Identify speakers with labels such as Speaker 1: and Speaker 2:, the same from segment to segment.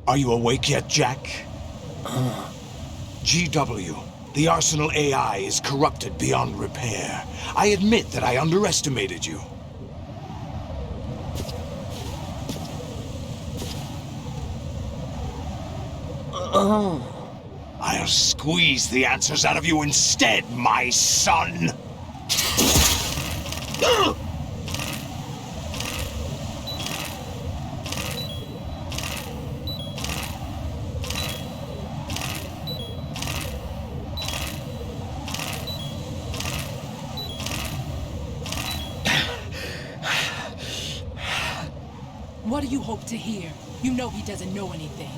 Speaker 1: Are you awake yet, Jack? GW, the Arsenal AI is corrupted beyond repair. I admit that I underestimated you. I'll squeeze the answers out of you instead, my son!
Speaker 2: What do you hope to hear? You know he doesn't know anything.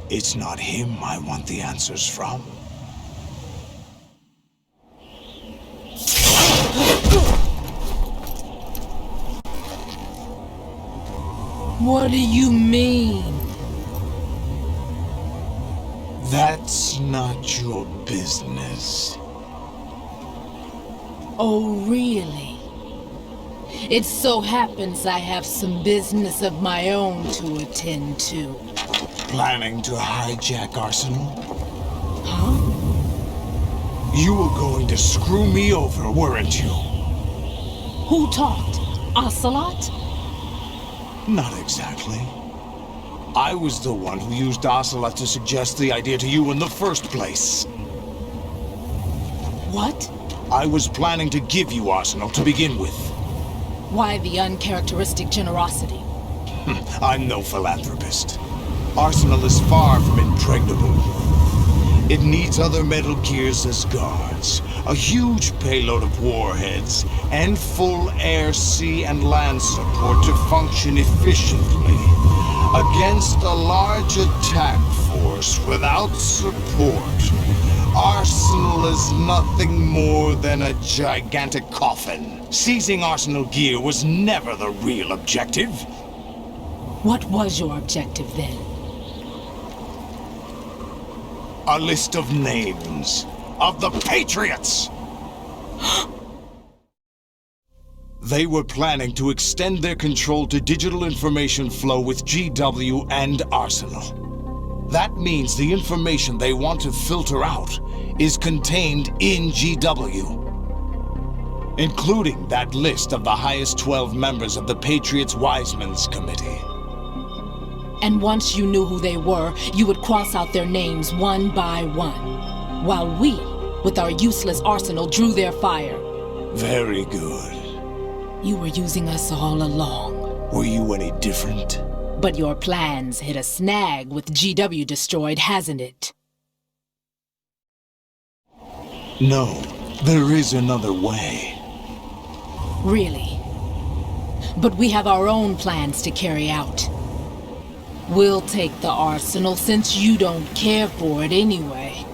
Speaker 1: It's not him I want the answers from.
Speaker 2: What do you mean?
Speaker 1: That's not your business.
Speaker 2: Oh, really? It so happens I have some business of my own to attend to.
Speaker 1: Planning to hijack Arsenal?
Speaker 2: Huh?
Speaker 1: You were going to screw me over, weren't you?
Speaker 2: Who talked? Ocelot?
Speaker 1: Not exactly. I was the one who used Ocelot to suggest the idea to you in the first place.
Speaker 2: What?
Speaker 1: I was planning to give you Arsenal to begin with.
Speaker 2: Why the uncharacteristic generosity?
Speaker 1: I'm no philanthropist. Arsenal is far from impregnable. It needs other Metal Gears as guards, a huge payload of warheads, and full air, sea, and land support to function efficiently. Against a large attack force without support, Arsenal is nothing more than a gigantic coffin. Seizing Arsenal gear was never the real objective.
Speaker 2: What was your objective then?
Speaker 1: A list of names of the Patriots! They were planning to extend their control to digital information flow with GW and Arsenal. That means the information they want to filter out is contained in GW, including that list of the highest 12 members of the Patriots Wiseman's Committee.
Speaker 2: And once you knew who they were, you would cross out their names one by one, while we, with our useless arsenal, drew their fire.
Speaker 1: Very good.
Speaker 2: You were using us all along.
Speaker 1: Were you any different?
Speaker 2: But your plans hit a snag with GW destroyed, hasn't it?
Speaker 1: No, there is another way.
Speaker 2: Really? But we have our own plans to carry out. We'll take the arsenal since you don't care for it anyway.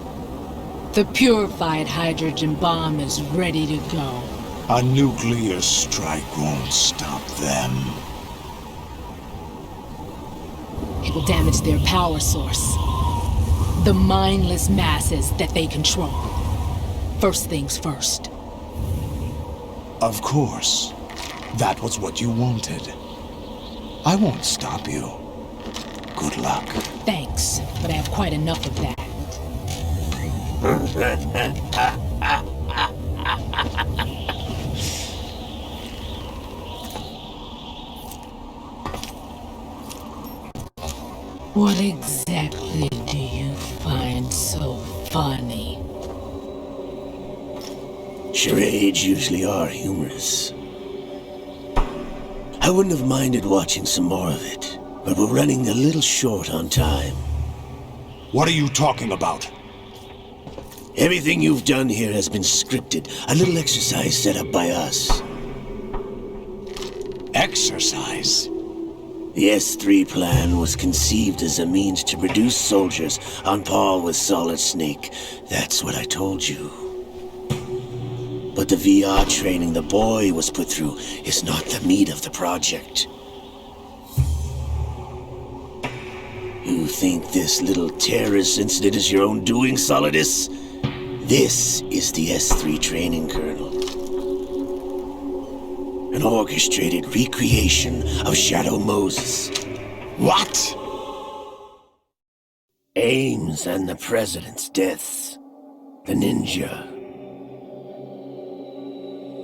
Speaker 2: The purified hydrogen bomb is ready to go.
Speaker 1: A nuclear strike won't stop them.
Speaker 2: It will damage their power source. The mindless masses that they control. First things first.
Speaker 1: Of course. That was what you wanted. I won't stop you. Good luck.
Speaker 2: Thanks, but I have quite enough of that. What exactly do you find so funny?
Speaker 3: Charades usually are humorous. I wouldn't have minded watching some more of it, but we're running a little short on time.
Speaker 1: What are you talking about?
Speaker 3: Everything you've done here has been scripted, a little exercise set up by us.
Speaker 1: Exercise?
Speaker 3: The S3 plan was conceived as a means to produce soldiers on par with Solid Snake. That's what I told you. But the VR training the boy was put through is not the meat of the project. You think this little terrorist incident is your own doing, Solidus? This is the S3 training kernel. An orchestrated recreation of Shadow Moses.
Speaker 1: What?
Speaker 3: Ames and the President's deaths. The ninja.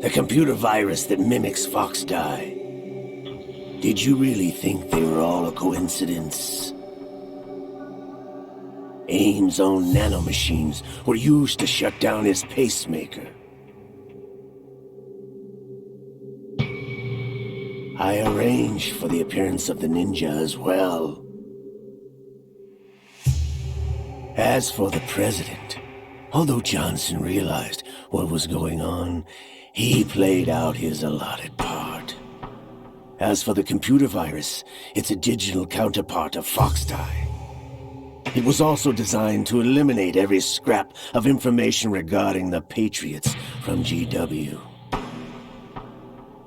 Speaker 3: The computer virus that mimics Fox Die. Did you really think they were all a coincidence? Ames' own nanomachines were used to shut down his pacemaker. I arranged for the appearance of the ninja as well. As for the President, although Johnson realized what was going on, he played out his allotted part. As for the computer virus, it's a digital counterpart of Fox Die. It was also designed to eliminate every scrap of information regarding the Patriots from GW.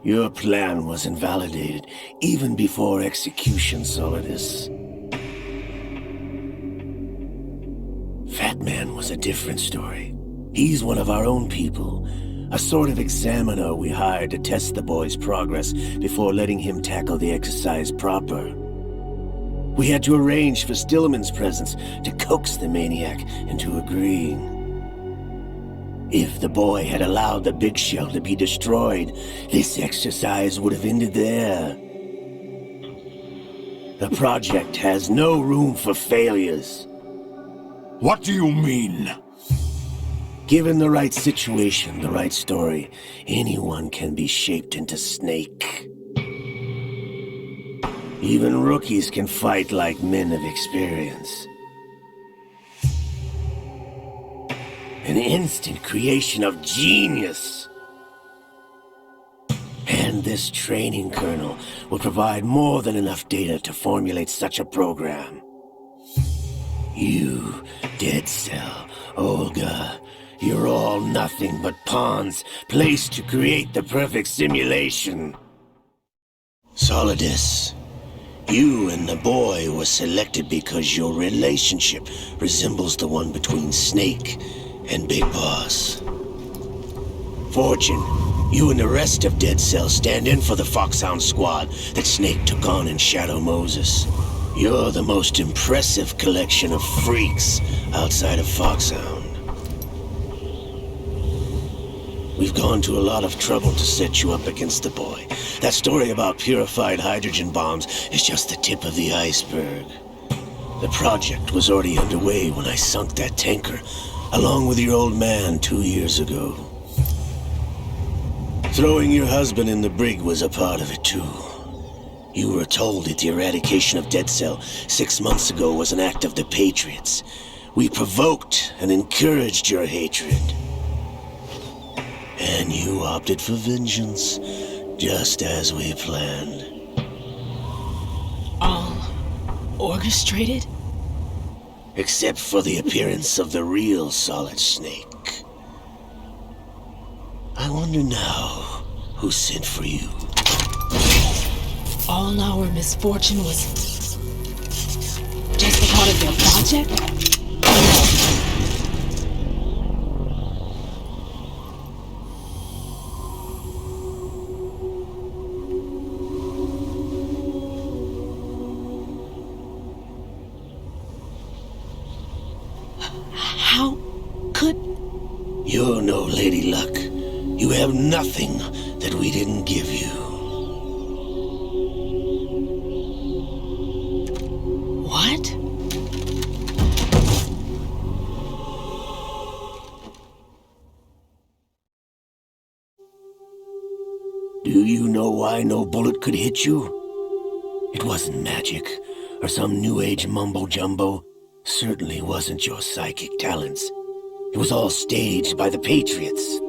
Speaker 3: Your plan was invalidated even before execution, Solidus. Fat Man was a different story. He's one of our own people, a sort of examiner we hired to test the boy's progress before letting him tackle the exercise proper. We had to arrange for Stillman's presence to coax the maniac into agreeing. If the boy had allowed the big shell to be destroyed, this exercise would have ended there. The project has no room for failures.
Speaker 1: What do you mean?
Speaker 3: Given the right situation, the right story, anyone can be shaped into Snake. Even rookies can fight like men of experience. An instant creation of genius. And this training kernel will provide more than enough data to formulate such a program. You, Dead Cell, Olga, you're all nothing but pawns placed to create the perfect simulation. Solidus, you and the boy were selected because your relationship resembles the one between Snake and Big Boss. Fortune, you and the rest of Dead Cell stand in for the Foxhound squad that Snake took on in Shadow Moses. You're the most impressive collection of freaks outside of Foxhound. We've gone to a lot of trouble to set you up against the boy. That story about purified hydrogen bombs is just the tip of the iceberg. The project was already underway when I sunk that tanker, along with your old man 2 years ago. Throwing your husband in the brig was a part of it too. You were told that the eradication of Dead Cell 6 months ago was an act of the Patriots. We provoked and encouraged your hatred. And you opted for vengeance, just as we planned.
Speaker 2: All orchestrated?
Speaker 3: Except for the appearance of the real Solid Snake. I wonder now who sent for you.
Speaker 2: All our misfortune was just a part of their project? How could...
Speaker 3: You're no Lady Luck. You have nothing that we didn't give you.
Speaker 2: What?
Speaker 3: Do you know why no bullet could hit you? It wasn't magic, or some new age mumbo-jumbo. Certainly wasn't your psychic talents. It was all staged by the Patriots.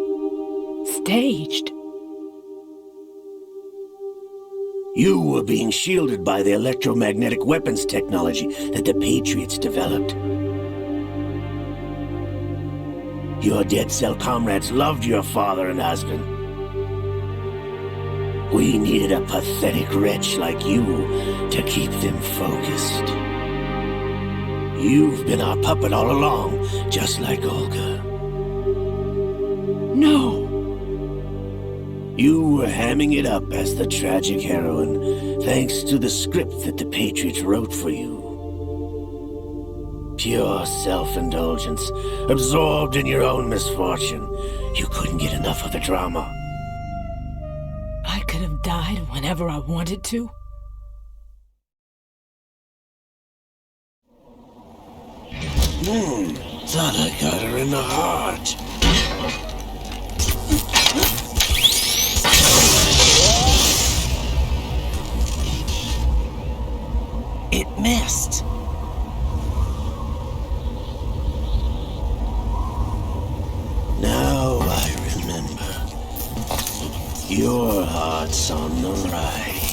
Speaker 2: Staged?
Speaker 3: You were being shielded by the electromagnetic weapons technology that the Patriots developed. Your Dead Cell comrades loved your father and husband. We needed a pathetic wretch like you to keep them focused. You've been our puppet all along, just like Olga.
Speaker 2: No.
Speaker 3: You were hamming it up as the tragic heroine, thanks to the script that the Patriots wrote for you. Pure self-indulgence, absorbed in your own misfortune. You couldn't get enough of the drama.
Speaker 2: I could have died whenever I wanted to.
Speaker 3: Thought I got her in the heart.
Speaker 4: It missed.
Speaker 3: Now I remember. Your heart's on the right.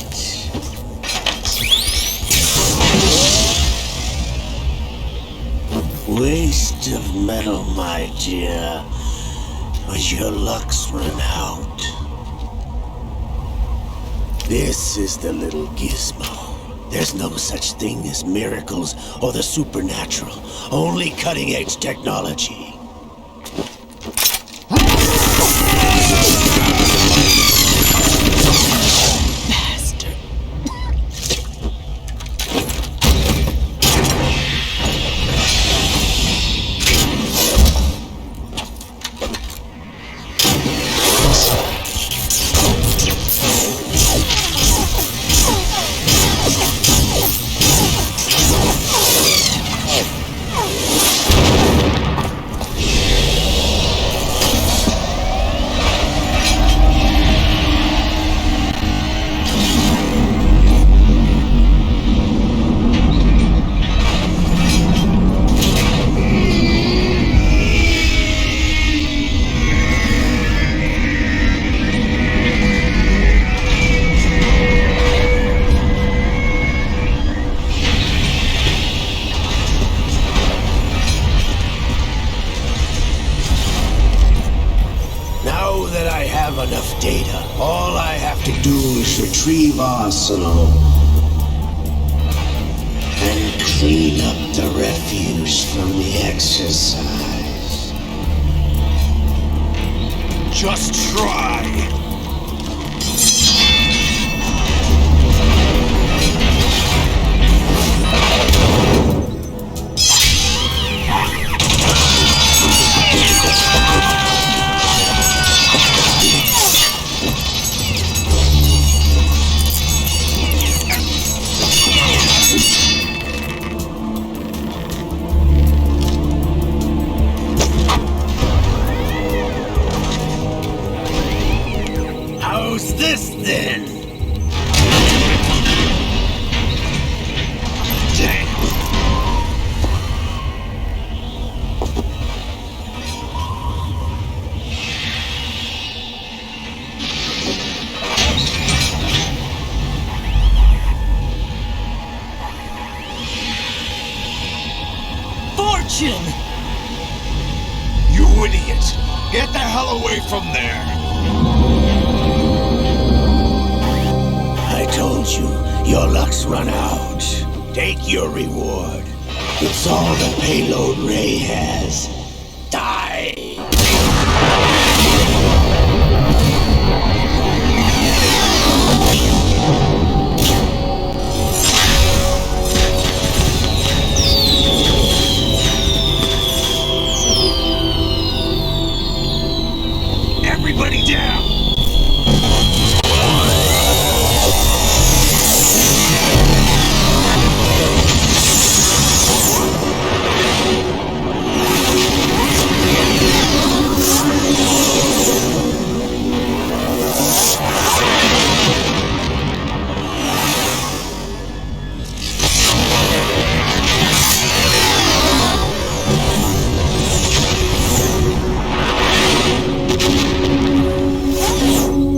Speaker 3: Waste of metal, my dear. Was your luck's run out? This is the little gizmo. There's no such thing as miracles or the supernatural. Only cutting-edge technology.
Speaker 2: Bastard.
Speaker 3: Enough data. All I have to do is retrieve Arsenal and clean up the refuse from the exercise.
Speaker 1: Just try.
Speaker 3: How's this then? Damn.
Speaker 4: Fortune!
Speaker 1: You idiot! Get the hell away from there!
Speaker 3: I told you, your luck's run out. Take your reward. It's all the payload Ray has. Die!
Speaker 1: Everybody down!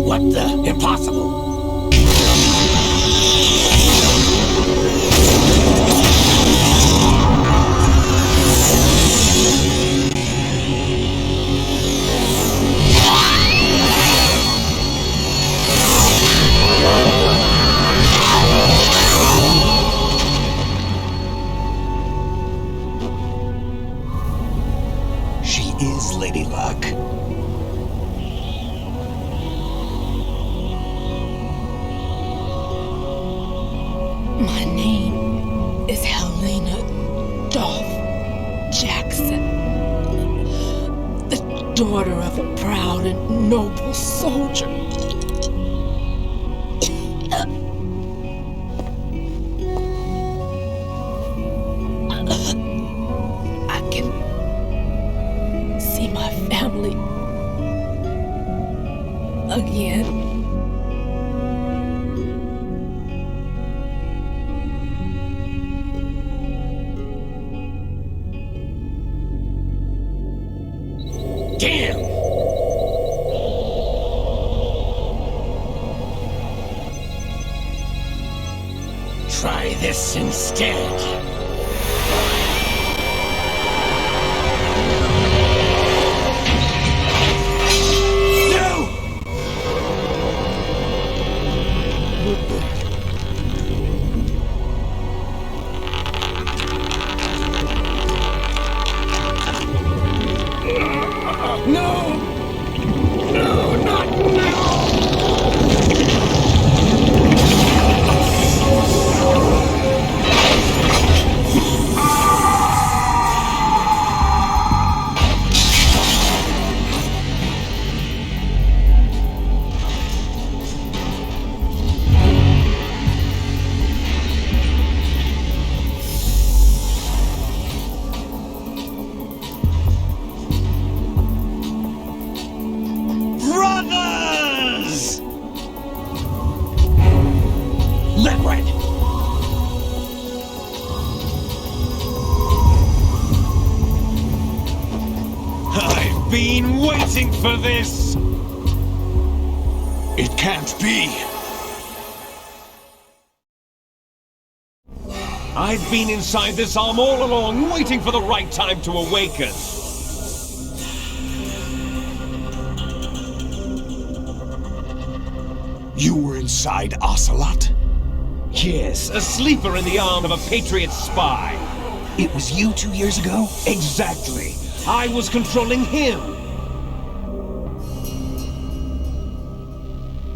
Speaker 3: What the? Impossible! She is Lady Luck.
Speaker 2: My name is Helena Dolph. daughter of a proud and noble soldier. I can see my family again.
Speaker 3: Damn! Try this instead.
Speaker 1: Been waiting for this! It can't be! I've been inside this arm all along, waiting for the right time to awaken. You were inside Ocelot? Yes, a sleeper in the arm of a Patriot spy.
Speaker 5: It was you 2 years ago?
Speaker 1: Exactly. I was controlling him.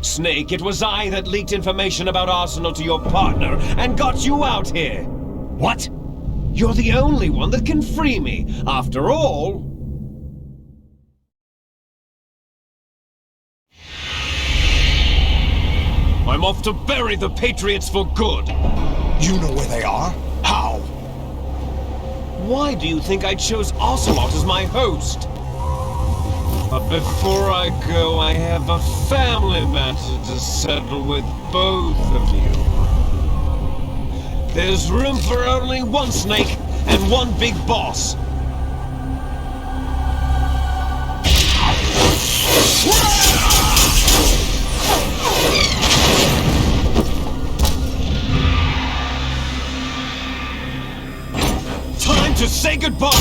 Speaker 1: Snake, it was I that leaked information about Arsenal to your partner and got you out here.
Speaker 5: What?
Speaker 1: You're the only one that can free me. After all... I'm off to bury the Patriots for good.
Speaker 6: You know where they are? How?
Speaker 1: Why do you think I chose Ocelot as my host? But before I go, I have a family matter to settle with both of you. There's room for only one snake and one big boss. Time to say goodbye!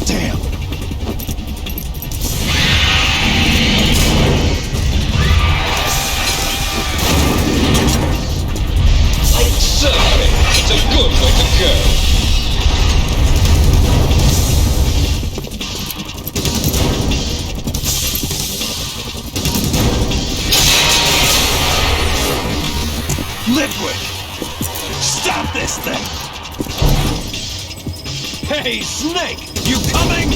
Speaker 6: Damn!
Speaker 1: Like surfing, it's a good way to go. Liquid! Stop this thing! Hey, Snake! You coming?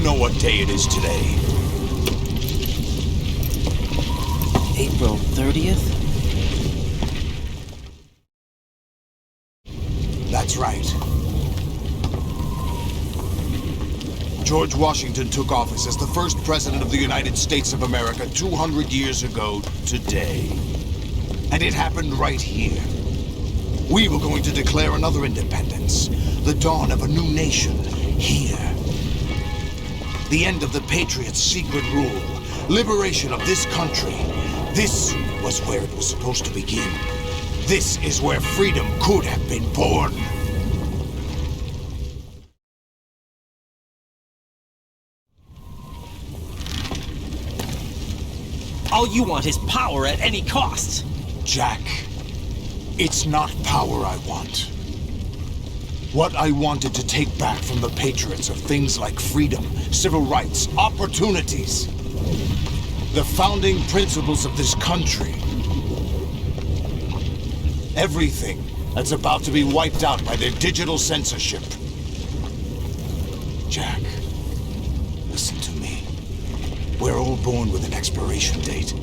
Speaker 1: you know what day it is today?
Speaker 4: April 30th?
Speaker 1: That's right. George Washington took office as the first president of the United States of America 200 years ago today. And it happened right here. We were going to declare another independence, the dawn of a new nation, here. The end of the Patriots' secret rule, liberation of this country. This was where it was supposed to begin. This is where freedom could have been born.
Speaker 4: All you want is power at any cost.
Speaker 1: Jack, it's not power I want. What I wanted to take back from the Patriots are things like freedom, civil rights, opportunities. The founding principles of this country. Everything that's about to be wiped out by their digital censorship. Jack, listen to me. We're all born with an expiration date.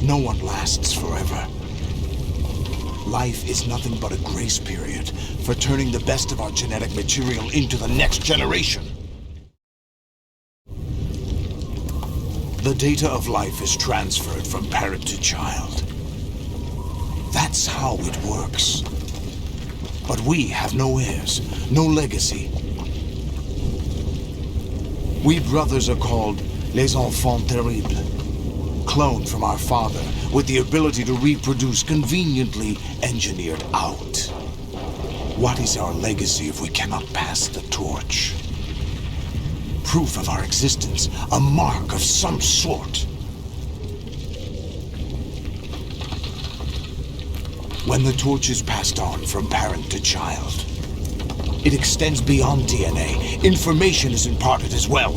Speaker 1: No one lasts forever. Life is nothing but a grace period for turning the best of our genetic material into the next generation. The data of life is transferred from parent to child. That's how it works. But we have no heirs, no legacy. We brothers are called les enfants terribles, cloned from our father with the ability to reproduce conveniently engineered out. What is our legacy if we cannot pass the torch? Proof of our existence, a mark of some sort. When the torch is passed on from parent to child, it extends beyond DNA. Information is imparted as well.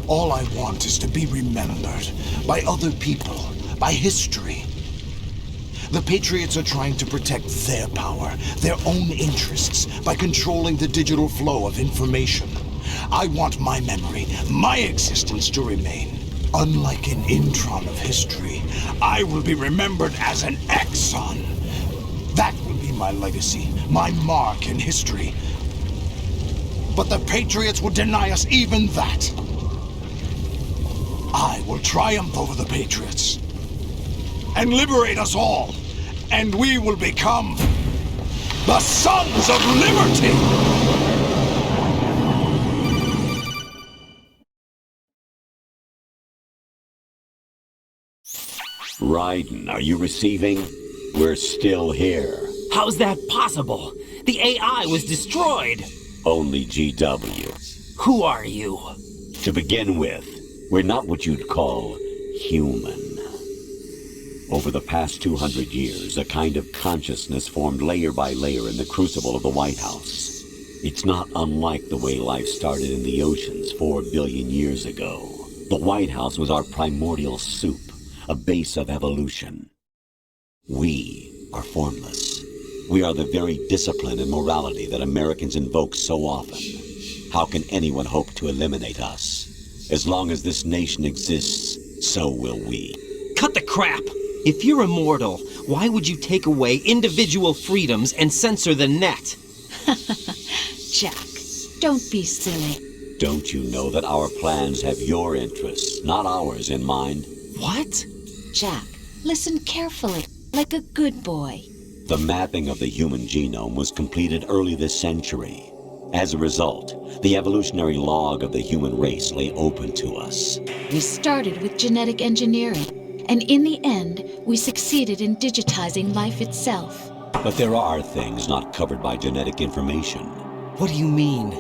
Speaker 1: All I want is to be remembered by other people, by history. The Patriots are trying to protect their power, their own interests, by controlling the digital flow of information. I want my memory, my existence to remain. Unlike an intron of history, I will be remembered as an axon. That will be my legacy, my mark in history. But the Patriots would deny us even that. I will triumph over the Patriots and liberate us all, and we will become the Sons of Liberty!
Speaker 7: Raiden, are you receiving? We're still here.
Speaker 4: How's that possible? The AI was destroyed.
Speaker 7: Only GW.
Speaker 4: Who are you?
Speaker 7: To begin with, we're not what you'd call human. Over the past 200 years, a kind of consciousness formed layer by layer in the crucible of the White House. It's not unlike the way life started in the oceans 4 billion years ago. The White House was our primordial soup, a base of evolution. We are formless. We are the very discipline and morality that Americans invoke so often. How can anyone hope to eliminate us? As long as this nation exists, so will we.
Speaker 4: Cut the crap! If you're immortal, why would you take away individual freedoms and censor the net?
Speaker 2: Jack, don't be silly.
Speaker 7: Don't you know that our plans have your interests, not ours, in mind?
Speaker 4: What?
Speaker 2: Jack, listen carefully, like a good boy.
Speaker 7: The mapping of the human genome was completed early this century. As a result, the evolutionary log of the human race lay open to us.
Speaker 2: We started with genetic engineering, and in the end, we succeeded in digitizing life itself.
Speaker 7: But there are things not covered by genetic information.
Speaker 4: What do you mean?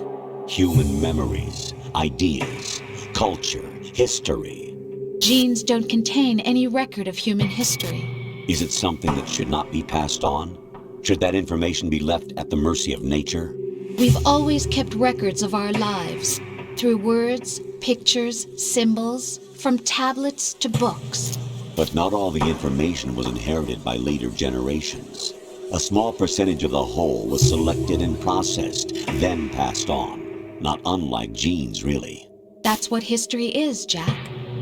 Speaker 7: Human memories, ideas, culture, history.
Speaker 2: Genes don't contain any record of human history.
Speaker 7: Is it something that should not be passed on? Should that information be left at the mercy of nature?
Speaker 2: We've always kept records of our lives, through words, pictures, symbols, from tablets to books.
Speaker 7: But not all the information was inherited by later generations. A small percentage of the whole was selected and processed, then passed on. Not unlike genes, really.
Speaker 8: That's what history is, Jack.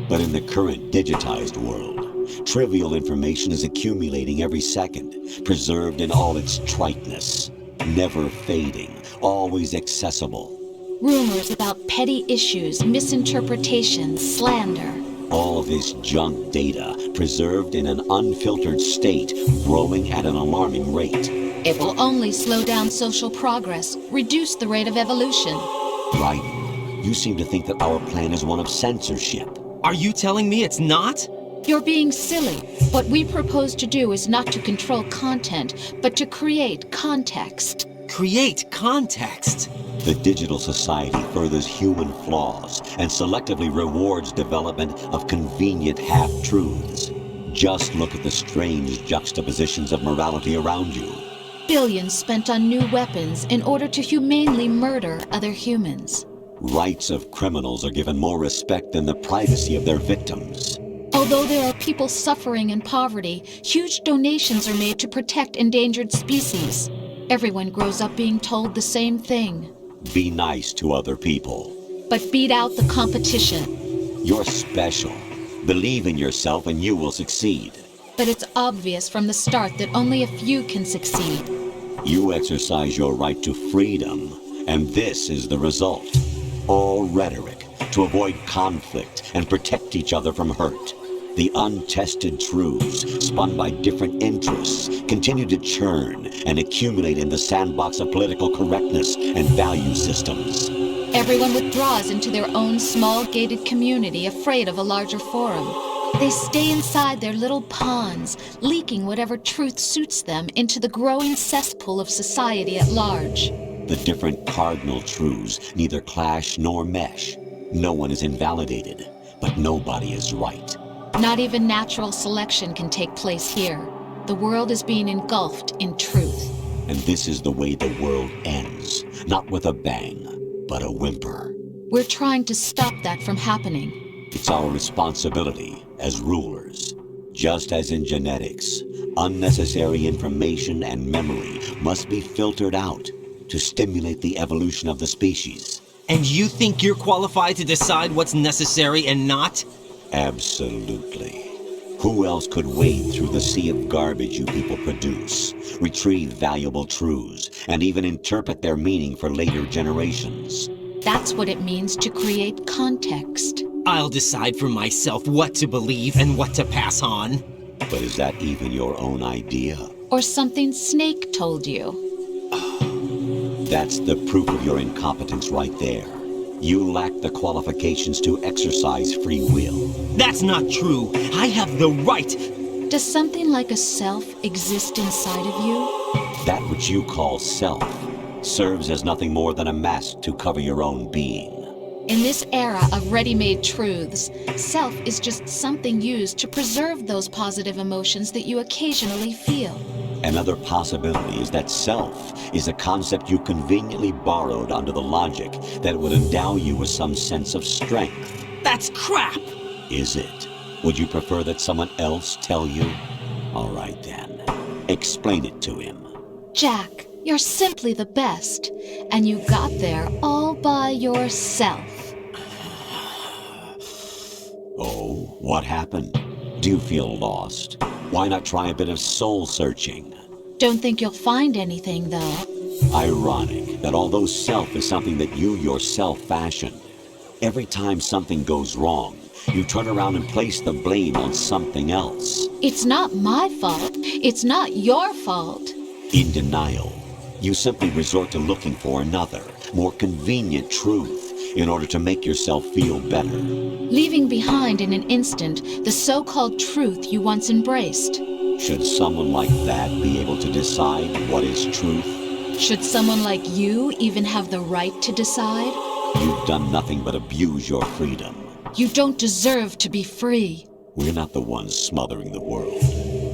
Speaker 7: But in the current digitized world, trivial information is accumulating every second, preserved in all its triteness, never fading, always accessible.
Speaker 8: Rumors about petty issues, misinterpretations, slander.
Speaker 7: All this junk data, preserved in an unfiltered state, growing at an alarming rate.
Speaker 8: It will only slow down social progress, reduce the rate of evolution.
Speaker 7: Raiden, you seem to think that our plan is one of censorship.
Speaker 4: Are you telling me it's not?
Speaker 8: You're being silly. What we propose to do is not to control content, but to create context.
Speaker 4: Create context.
Speaker 7: The digital society furthers human flaws and selectively rewards development of convenient half-truths. Just look at the strange juxtapositions of morality around you.
Speaker 8: Billions spent on new weapons in order to humanely murder other humans.
Speaker 7: Rights of criminals are given more respect than the privacy of their victims.
Speaker 8: Although there are people suffering in poverty, huge donations are made to protect endangered species. Everyone grows up being told the same thing.
Speaker 7: Be nice to other people.
Speaker 8: But beat out the competition.
Speaker 7: You're special. Believe in yourself and you will succeed.
Speaker 8: But it's obvious from the start that only a few can succeed.
Speaker 7: You exercise your right to freedom, and this is the result. All rhetoric to avoid conflict and protect each other from hurt. The untested truths, spun by different interests, continue to churn and accumulate in the sandbox of political correctness and value systems.
Speaker 8: Everyone withdraws into their own small gated community, afraid of a larger forum. They stay inside their little ponds, leaking whatever truth suits them into the growing cesspool of society at large.
Speaker 7: The different cardinal truths neither clash nor mesh. No one is invalidated, but nobody is right.
Speaker 8: Not even natural selection can take place here. The world is being engulfed in truth.
Speaker 7: And this is the way the world ends. Not with a bang, but a whimper.
Speaker 8: We're trying to stop that from happening.
Speaker 7: It's our responsibility as rulers. Just as in genetics, unnecessary information and memory must be filtered out to stimulate the evolution of the species.
Speaker 4: And you think you're qualified to decide what's necessary and not?
Speaker 7: Absolutely. Who else could wade through the sea of garbage you people produce, retrieve valuable truths, and even interpret their meaning for later generations?
Speaker 8: That's what it means to create context.
Speaker 4: I'll decide for myself what to believe and what to pass on.
Speaker 7: But is that even your own idea?
Speaker 8: Or something Snake told you?
Speaker 7: That's the proof of your incompetence right there. You lack the qualifications to exercise free will.
Speaker 4: That's not true. I have the right.
Speaker 8: Does something like a self exist inside of you?
Speaker 7: That which you call self serves as nothing more than a mask to cover your own being.
Speaker 8: In this era of ready-made truths, self is just something used to preserve those positive emotions that you occasionally feel.
Speaker 7: Another possibility is that self is a concept you conveniently borrowed under the logic that would endow you with some sense of strength.
Speaker 4: That's crap!
Speaker 7: Is it? Would you prefer that someone else tell you? All right then. Explain it to him.
Speaker 8: Jack, you're simply the best, and you got there all by yourself.
Speaker 7: Oh, what happened? Do you feel lost? Why not try a bit of soul-searching?
Speaker 8: Don't think you'll find anything, though.
Speaker 7: Ironic that although self is something that you yourself fashioned, every time something goes wrong, you turn around and place the blame on something else.
Speaker 8: It's not my fault. It's not your fault.
Speaker 7: In denial, you simply resort to looking for another, more convenient truth in order to make yourself feel better.
Speaker 8: Leaving behind in an instant the so-called truth you once embraced.
Speaker 7: Should someone like that be able to decide what is truth?
Speaker 8: Should someone like you even have the right to decide?
Speaker 7: You've done nothing but abuse your freedom.
Speaker 8: You don't deserve to be free.
Speaker 7: We're not the ones smothering the world.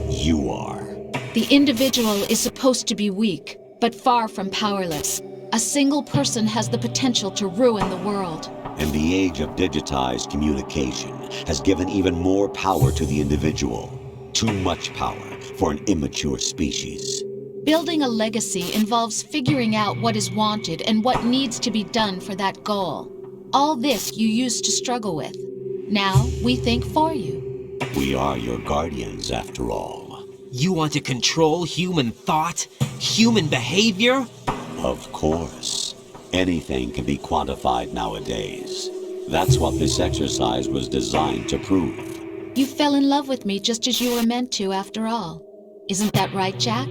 Speaker 7: You are.
Speaker 8: The individual is supposed to be weak, but far from powerless. A single person has the potential to ruin the world.
Speaker 7: And the age of digitized communication has given even more power to the individual. Too much power for an immature species.
Speaker 8: Building a legacy involves figuring out what is wanted and what needs to be done for that goal. All this you used to struggle with. Now we think for you.
Speaker 7: We are your guardians, after all.
Speaker 4: You want to control human thought? Human behavior?
Speaker 7: Of course. Anything can be quantified nowadays. That's what this exercise was designed to prove.
Speaker 8: You fell in love with me just as you were meant to, after all. Isn't that right, Jack?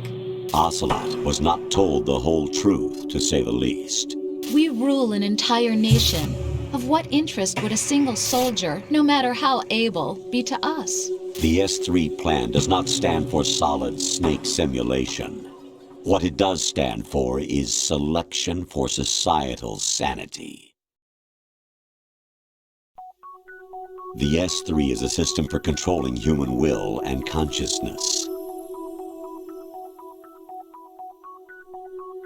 Speaker 7: Ocelot was not told the whole truth, to say the least.
Speaker 8: We rule an entire nation. Of what interest would a single soldier, no matter how able, be to us?
Speaker 7: The S3 plan does not stand for solid snake simulation. What it does stand for is selection for societal sanity. The S3 is a system for controlling human will and consciousness.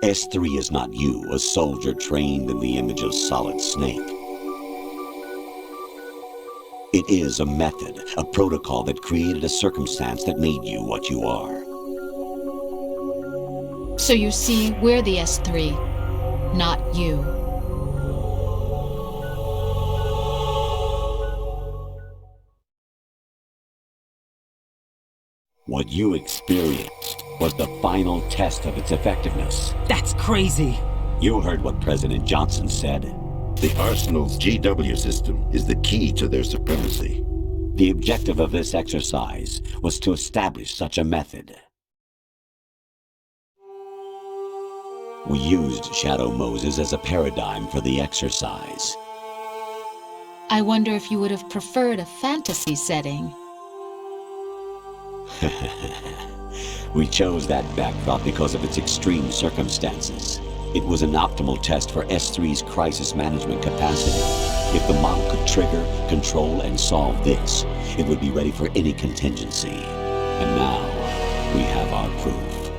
Speaker 7: S3 is not you, a soldier trained in the image of Solid Snake. It is a method, a protocol that created a circumstance that made you what you are.
Speaker 8: So you see, we're the S3, not you.
Speaker 7: What you experienced was the final test of its effectiveness.
Speaker 4: That's crazy.
Speaker 7: You heard what President Johnson said.
Speaker 9: The Arsenal's GW system is the key to their supremacy.
Speaker 7: The objective of this exercise was to establish such a method. We used Shadow Moses as a paradigm for the exercise.
Speaker 8: I wonder if you would have preferred a fantasy setting.
Speaker 7: We chose that backdrop because of its extreme circumstances. It was an optimal test for S3's crisis management capacity. If the model could trigger, control, and solve this, it would be ready for any contingency. And now, we have our proof.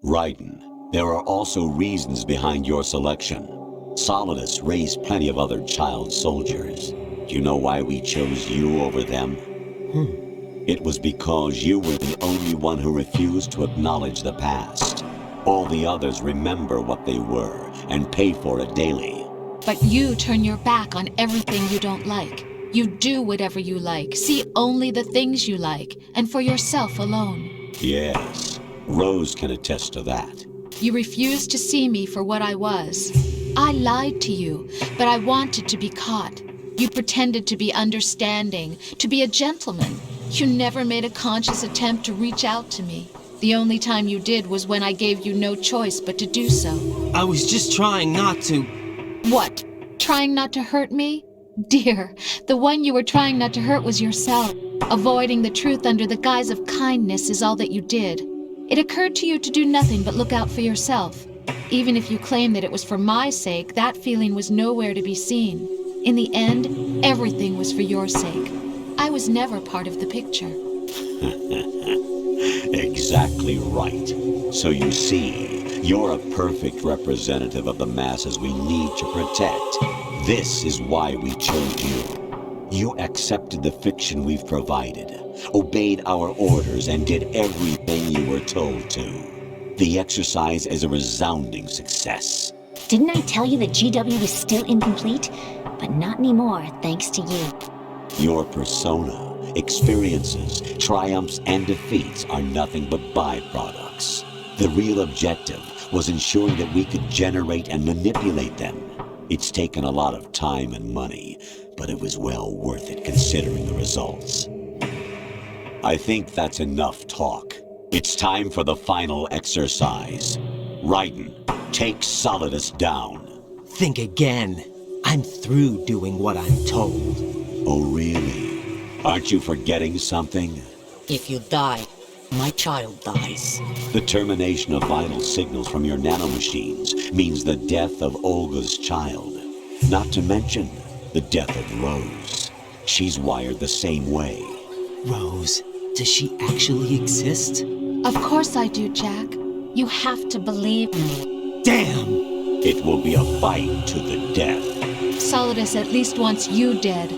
Speaker 7: Raiden, there are also reasons behind your selection. Solidus raised plenty of other child soldiers. Do you know why we chose you over them? It was because you were the only one who refused to acknowledge the past. All the others remember what they were and pay for it daily.
Speaker 8: But you turn your back on everything you don't like. You do whatever you like, see only the things you like, and for yourself alone.
Speaker 7: Yes, Rose can attest to that.
Speaker 8: You refused to see me for what I was. I lied to you, but I wanted to be caught. You pretended to be understanding, to be a gentleman. You never made a conscious attempt to reach out to me. The only time you did was when I gave you no choice but to do so.
Speaker 4: I was just trying not to.
Speaker 8: What? Trying not to hurt me? Dear, the one you were trying not to hurt was yourself. Avoiding the truth under the guise of kindness is all that you did. It occurred to you to do nothing but look out for yourself. Even if you claim that it was for my sake, that feeling was nowhere to be seen. In the end, everything was for your sake. I was never part of the picture.
Speaker 7: Exactly right. So you see, you're a perfect representative of the masses we need to protect. This is why we chose you. You accepted the fiction we've provided, obeyed our orders, and did everything you were told to. The exercise is a resounding success.
Speaker 10: Didn't I tell you that GW was still incomplete? But not anymore, thanks to you.
Speaker 7: Your persona, experiences, triumphs, and defeats are nothing but byproducts. The real objective was ensuring that we could generate and manipulate them. It's taken a lot of time and money, but it was well worth it considering the results. I think that's enough talk. It's time for the final exercise. Raiden, take Solidus down.
Speaker 4: Think again. I'm through doing what I'm told.
Speaker 7: Oh, really? Aren't you forgetting something?
Speaker 11: If you die, my child dies.
Speaker 7: The termination of vital signals from your nanomachines means the death of Olga's child. Not to mention the death of Rose. She's wired the same way.
Speaker 4: Rose, does she actually exist?
Speaker 8: Of course I do, Jack. You have to believe me.
Speaker 4: Damn!
Speaker 7: It will be a fight to the death.
Speaker 8: Solidus at least wants you dead.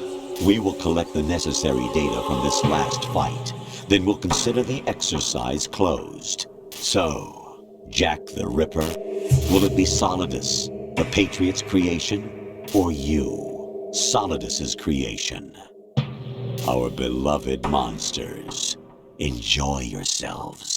Speaker 7: We will collect the necessary data from this last fight. Then we'll consider the exercise closed. So, Jack the Ripper, will it be Solidus, the Patriot's creation, or you, Solidus's creation? Our beloved monsters, enjoy yourselves.